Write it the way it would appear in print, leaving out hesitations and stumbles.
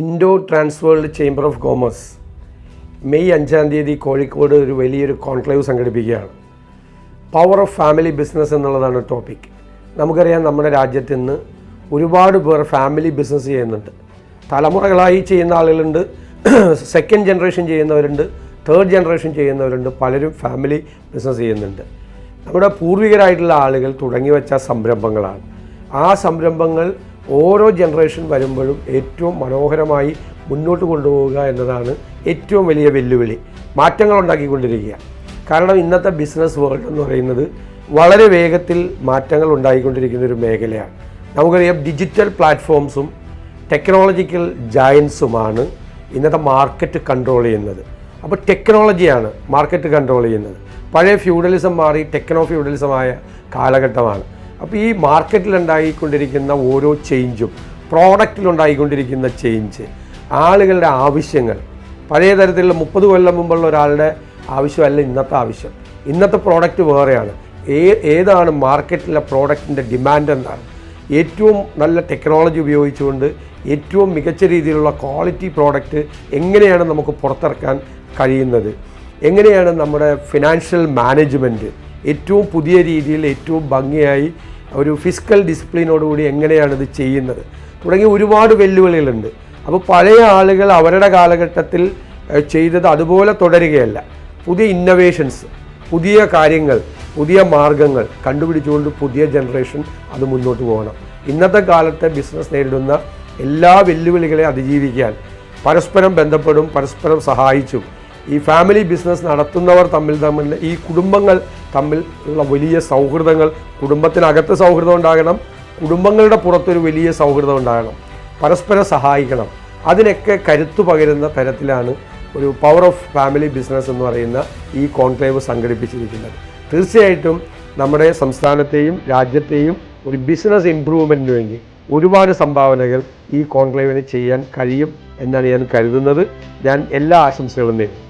Indo transworld chamber of commerce May 5-ാം തീയതി കോഴിക്കോട് ഒരു വലിയൊരു കോൺക്ലേവ് സംഘടിപ്പിക്കുകയാണ്. പവർ ഓഫ് ഫാമിലി ബിസിനസ് എന്നുള്ളതാണ് ടോപ്പിക്. നമുക്കറിയാം, നമ്മുടെ രാജ്യത്ത് ഇന്ന് ഒരുപാട് പേർ ഫാമിലി ബിസിനസ് ചെയ്യുന്നുണ്ട്. തലമുറകളായി ചെയ്യുന്ന ആളുകളുണ്ട്, സെക്കൻഡ് ജനറേഷൻ ചെയ്യുന്നവരുണ്ട്, തേർഡ് ജനറേഷൻ ചെയ്യുന്നവരുണ്ട്, പലരും ഫാമിലി ബിസിനസ് ചെയ്യുന്നുണ്ട്. നമ്മുടെ പൂർവികരായിട്ടുള്ള ആളുകൾ തുടങ്ങി വെച്ച സംരംഭങ്ങളാണ്. ആ സംരംഭങ്ങൾ ഓരോ ജനറേഷൻ വരുമ്പോഴും ഏറ്റവും മനോഹരമായി മുന്നോട്ട് കൊണ്ടുപോവുക എന്നതാണ് ഏറ്റവും വലിയ വെല്ലുവിളി. മാറ്റങ്ങൾ ഉണ്ടാക്കിക്കൊണ്ടിരിക്കുക. കാരണം ഇന്നത്തെ ബിസിനസ് വേൾഡ് എന്ന് പറയുന്നത് വളരെ വേഗത്തിൽ മാറ്റങ്ങൾ ഉണ്ടായിക്കൊണ്ടിരിക്കുന്ന ഒരു മേഖലയാണ്. നമുക്കറിയാം, ഡിജിറ്റൽ പ്ലാറ്റ്ഫോംസും ടെക്നോളജിക്കൽ ജയൻസുമാണ് ഇന്നത്തെ മാർക്കറ്റ് കൺട്രോൾ ചെയ്യുന്നത്. അപ്പോൾ ടെക്നോളജിയാണ് മാർക്കറ്റ് കൺട്രോൾ ചെയ്യുന്നത്. പഴയ ഫ്യൂഡലിസം മാറി ടെക്നോ ഫ്യൂഡലിസമായ കാലഘട്ടമാണ്. അപ്പോൾ ഈ മാർക്കറ്റിലുണ്ടായിക്കൊണ്ടിരിക്കുന്ന ഓരോ ചേഞ്ചും, പ്രോഡക്റ്റിലുണ്ടായിക്കൊണ്ടിരിക്കുന്ന ചേഞ്ച്, ആളുകളുടെ ആവശ്യങ്ങൾ, പഴയ തരത്തിലുള്ള 30 കൊല്ലം മുമ്പുള്ള ഒരാളുടെ ആവശ്യമല്ല ഇന്നത്തെ ആവശ്യം. ഇന്നത്തെ പ്രോഡക്റ്റ് വേറെയാണ്. ഏതാണ് മാർക്കറ്റിലെ പ്രോഡക്റ്റിൻ്റെ ഡിമാൻഡ് എന്താണ്? ഏറ്റവും നല്ല ടെക്നോളജി ഉപയോഗിച്ചുകൊണ്ട് ഏറ്റവും മികച്ച രീതിയിലുള്ള ക്വാളിറ്റി പ്രോഡക്റ്റ് എങ്ങനെയാണ് നമുക്ക് പുറത്തിറക്കാൻ കഴിയുന്നത്? എങ്ങനെയാണ് നമ്മുടെ ഫിനാൻഷ്യൽ മാനേജ്മെൻറ്റ് ഏറ്റവും പുതിയ രീതിയിൽ ഏറ്റവും ഭംഗിയായി ഒരു ഫിസ്ക്കൽ ഡിസിപ്ലിനോടുകൂടി എങ്ങനെയാണിത് ചെയ്യുന്നത് തുടങ്ങിയ ഒരുപാട് വെല്ലുവിളികളുണ്ട്. അപ്പോൾ പഴയ ആളുകൾ അവരുടെ കാലഘട്ടത്തിൽ ചെയ്തത് അതുപോലെ തുടരുകയല്ല. പുതിയ ഇന്നൊവേഷൻസ്, പുതിയ കാര്യങ്ങൾ, പുതിയ മാർഗങ്ങൾ കണ്ടുപിടിച്ചുകൊണ്ട് പുതിയ ജനറേഷൻ അത് മുന്നോട്ട് പോകണം. ഇന്നത്തെ കാലത്തെ ബിസിനസ് നേരിടുന്ന എല്ലാ വെല്ലുവിളികളെ അതിജീവിക്കാൻ പരസ്പരം ബന്ധപ്പെടും, പരസ്പരം സഹായിച്ചും ഈ ഫാമിലി ബിസിനസ് നടത്തുന്നവർ തമ്മിൽ ഈ കുടുംബങ്ങൾ തമ്മിൽ ഉള്ള വലിയ സൗഹൃദങ്ങൾ, കുടുംബത്തിനകത്ത് സൗഹൃദം ഉണ്ടാകണം, കുടുംബങ്ങളുടെ പുറത്തൊരു വലിയ സൗഹൃദം ഉണ്ടാകണം, പരസ്പരം സഹായിക്കണം. അതിനൊക്കെ കരുത്തു പകരുന്ന തരത്തിലാണ് ഒരു പവർ ഓഫ് ഫാമിലി ബിസിനസ് എന്ന് പറയുന്ന ഈ കോൺക്ലേവ് സംഘടിപ്പിച്ചിരിക്കുന്നത്. തീർച്ചയായിട്ടും നമ്മുടെ സംസ്ഥാനത്തെയും രാജ്യത്തെയും ഒരു ബിസിനസ് ഇംപ്രൂവ്മെൻറ്റിന് വേണ്ടി ഒരുപാട് സംഭാവനകൾ ഈ കോൺക്ലേവിന് ചെയ്യാൻ കഴിയും എന്നാണ് ഞാൻ കരുതുന്നത്. ഞാൻ എല്ലാ ആശംസകളും നേരുന്നു.